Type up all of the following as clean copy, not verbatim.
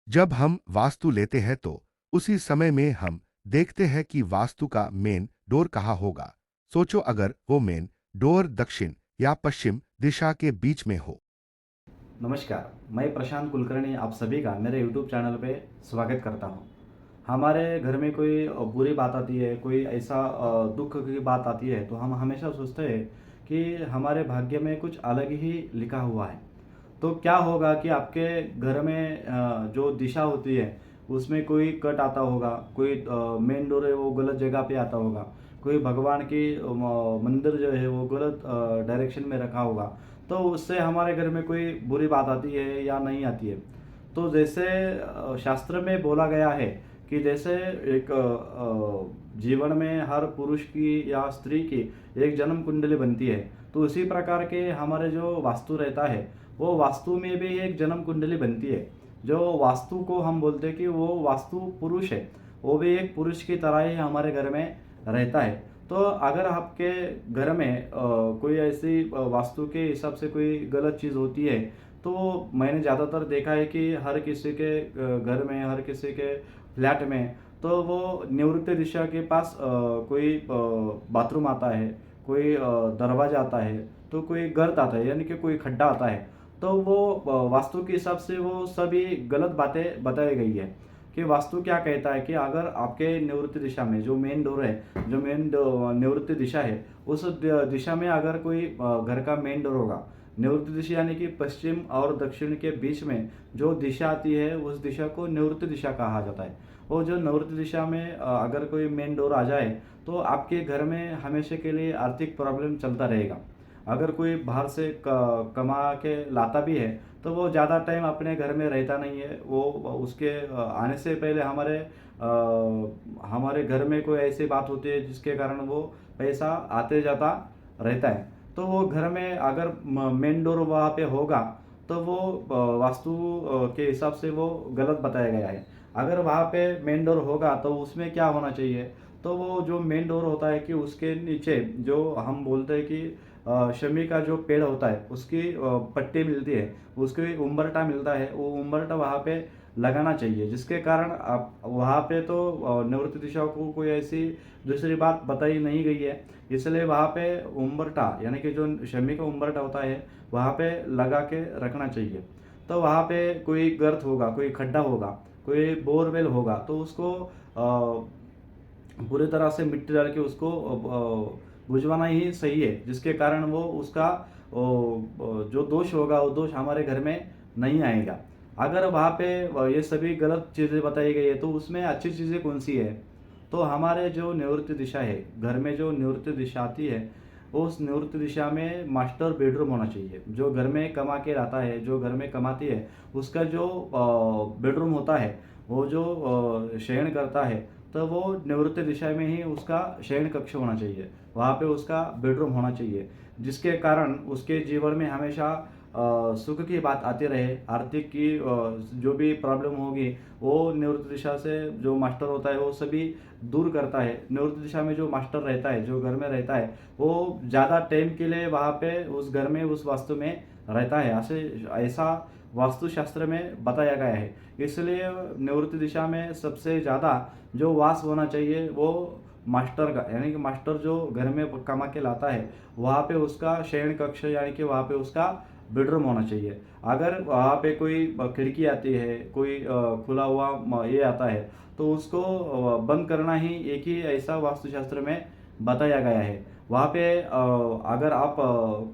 जब हम वास्तु लेते हैं तो उसी समय में हम देखते हैं कि वास्तु का मेन डोर कहाँ होगा। सोचो अगर वो मेन डोर दक्षिण या पश्चिम दिशा के बीच में हो। नमस्कार, मैं प्रशांत कुलकर्णी आप सभी का मेरे यूट्यूब चैनल पे स्वागत करता हूँ। हमारे घर में कोई बुरी बात आती है, कोई ऐसा दुख की बात आती है तो हम हमेशा सोचते हैं कि हमारे भाग्य में कुछ अलग ही लिखा हुआ है। तो क्या होगा कि आपके घर में जो दिशा होती है उसमें कोई कट आता होगा, कोई मेन डोर है वो गलत जगह पे आता होगा, कोई भगवान की मंदिर जो है वो गलत डायरेक्शन में रखा होगा, तो उससे हमारे घर में कोई बुरी बात आती है या नहीं आती है। तो जैसे शास्त्र में बोला गया है कि जैसे एक जीवन में हर पुरुष की या स्त्री की एक जन्म कुंडली बनती है, तो उसी प्रकार के हमारे जो वास्तु रहता है वो वास्तु में भी एक जन्म कुंडली बनती है। जो वास्तु को हम बोलते हैं कि वो वास्तु पुरुष है, वो भी एक पुरुष की तरह ही हमारे घर में रहता है। तो अगर आपके घर में कोई ऐसी वास्तु के हिसाब से कोई गलत चीज़ होती है, तो मैंने ज़्यादातर देखा है कि हर किसी के घर में, हर किसी के फ्लैट में, तो वो निवृत्ति दिशा के पास कोई बाथरूम आता है, कोई दरवाजा आता है, तो कोई गर्त आता है यानी कि कोई खड्डा आता है। तो वो वास्तु के हिसाब से वो सभी गलत बातें बताई गई है कि वास्तु क्या कहता है कि अगर आपके निवृत्ति दिशा में जो मेन डोर है, जो मेन निवृत्ति दिशा है, उस दिशा में अगर कोई घर का मेन डोर होगा, निवृत्ति दिशा यानी कि पश्चिम और दक्षिण के बीच में जो दिशा आती है उस दिशा को निवृत्ति दिशा कहा जाता है। वो जो निवृत्ति दिशा में अगर कोई मेन डोर आ जाए तो आपके घर में हमेशा के लिए आर्थिक प्रॉब्लम चलता रहेगा। अगर कोई बाहर से कमा के लाता भी है तो वो ज़्यादा टाइम अपने घर में रहता नहीं है। वो उसके आने से पहले हमारे घर में कोई ऐसी बात होती है जिसके कारण वो पैसा आते जाता रहता है। तो वो घर में अगर मेन डोर वहाँ पे होगा तो वो वास्तु के हिसाब से वो गलत बताया गया है। अगर वहाँ पे मेन डोर होगा तो उसमें क्या होना चाहिए, तो वो जो मेन डोर होता है कि उसके नीचे जो हम बोलते हैं कि शमी का जो पेड़ होता है उसकी पट्टी मिलती है, उसकी उम्बरटा मिलता है, वो उम्बरटा वहाँ पे लगाना चाहिए, जिसके कारण आप वहाँ पे तो निवृत्ति दिशा को कोई ऐसी दूसरी बात बताई नहीं गई है। इसलिए वहाँ पे उम्बरटा यानी कि जो शमी का उम्बरटा होता है वहाँ पे लगा के रखना चाहिए। तो वहाँ पे कोई गर्त होगा, कोई खड्डा होगा, कोई बोरवेल होगा, तो उसको पूरी तरह से मिट्टी डाल के उसको बुझवाना ही सही है, जिसके कारण वो उसका जो दोष होगा वो दोष हमारे घर में नहीं आएगा। अगर वहाँ पे ये सभी गलत चीज़ें बताई गई है तो उसमें अच्छी चीज़ें कौन सी है, तो हमारे जो निवृत्ति दिशा है, घर में जो निवृत्ति दिशा आती है, उस निवृत्ति दिशा में मास्टर बेडरूम होना चाहिए। जो घर में कमा के लाता है, जो घर में कमाती है, उसका जो बेडरूम होता है, वो जो शयन करता है, तो वो निवृत्ति दिशा में ही उसका शयन कक्ष होना चाहिए, वहाँ पे उसका बेडरूम होना चाहिए, जिसके कारण उसके जीवन में हमेशा सुख की बात आती रहे। आर्थिक की जो भी प्रॉब्लम होगी वो निवृत्ति दिशा से जो मास्टर होता है वो सभी दूर करता है। निवृत्ति दिशा में जो मास्टर रहता है, जो घर में रहता है, वो ज़्यादा टाइम के लिए वहाँ पे उस घर में, उस वास्तु में रहता है, ऐसे ऐसा वास्तुशास्त्र में बताया गया है। इसलिए निवृत्ति दिशा में सबसे ज़्यादा जो वास होना चाहिए वो मास्टर का, यानी कि मास्टर जो घर में कमा के लाता है वहाँ पे उसका शयन कक्ष यानी कि वहाँ पे उसका बेडरूम होना चाहिए। अगर वहाँ पे कोई खिड़की आती है, कोई खुला हुआ ये आता है, तो उसको बंद करना ही एक ही ऐसा वास्तुशास्त्र में बताया गया है। वहाँ पे अगर आप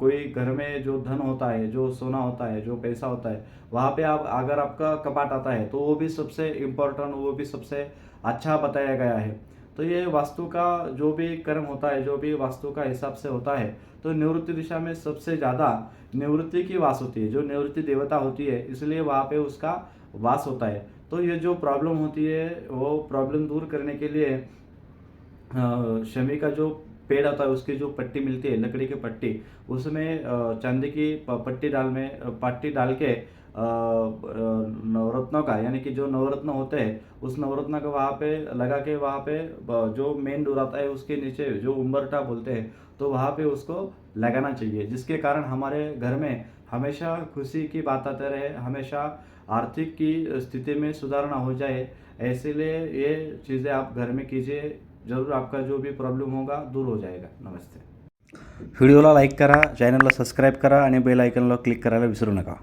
कोई घर में जो धन होता है, जो सोना होता है, जो पैसा होता है, वहाँ पे आप अगर आपका कपाट आता है तो वो भी सबसे इम्पोर्टेंट, वो भी सबसे अच्छा बताया गया है। तो ये वास्तु का जो भी कर्म होता है, जो भी वास्तु का हिसाब से होता है, तो निवृत्ति दिशा में सबसे ज़्यादा निवृत्ति की वास होती है, जो निवृत्ति देवता होती है, इसलिए वहाँ पे उसका वास होता है। तो ये जो प्रॉब्लम होती है वो प्रॉब्लम दूर करने के लिए शमी का जो पेड़ होता है उसकी जो पट्टी मिलती है, लकड़ी की पट्टी, उसमें चांदी की पट्टी डाल के नवरत्नों का, यानी कि जो नवरत्न होते हैं उस नवरत्न को वहाँ पे लगा के, वहाँ पे जो मेन डोर आता है उसके नीचे जो उम्बरटा बोलते हैं, तो वहाँ पे उसको लगाना चाहिए, जिसके कारण हमारे घर में हमेशा खुशी की बात आते रहे, हमेशा आर्थिक की स्थिति में सुधारणा हो जाए, इसलिए ये चीज़ें आप घर में कीजिए, ज़रूर आपका जो भी प्रॉब्लेम होगा दूर हो जाएगा। नमस्ते. व्हिडिओला लाईक करा, चॅनलला सबस्क्राईब करा आणि बेल आयकॉनला क्लिक करायला विसरू नका.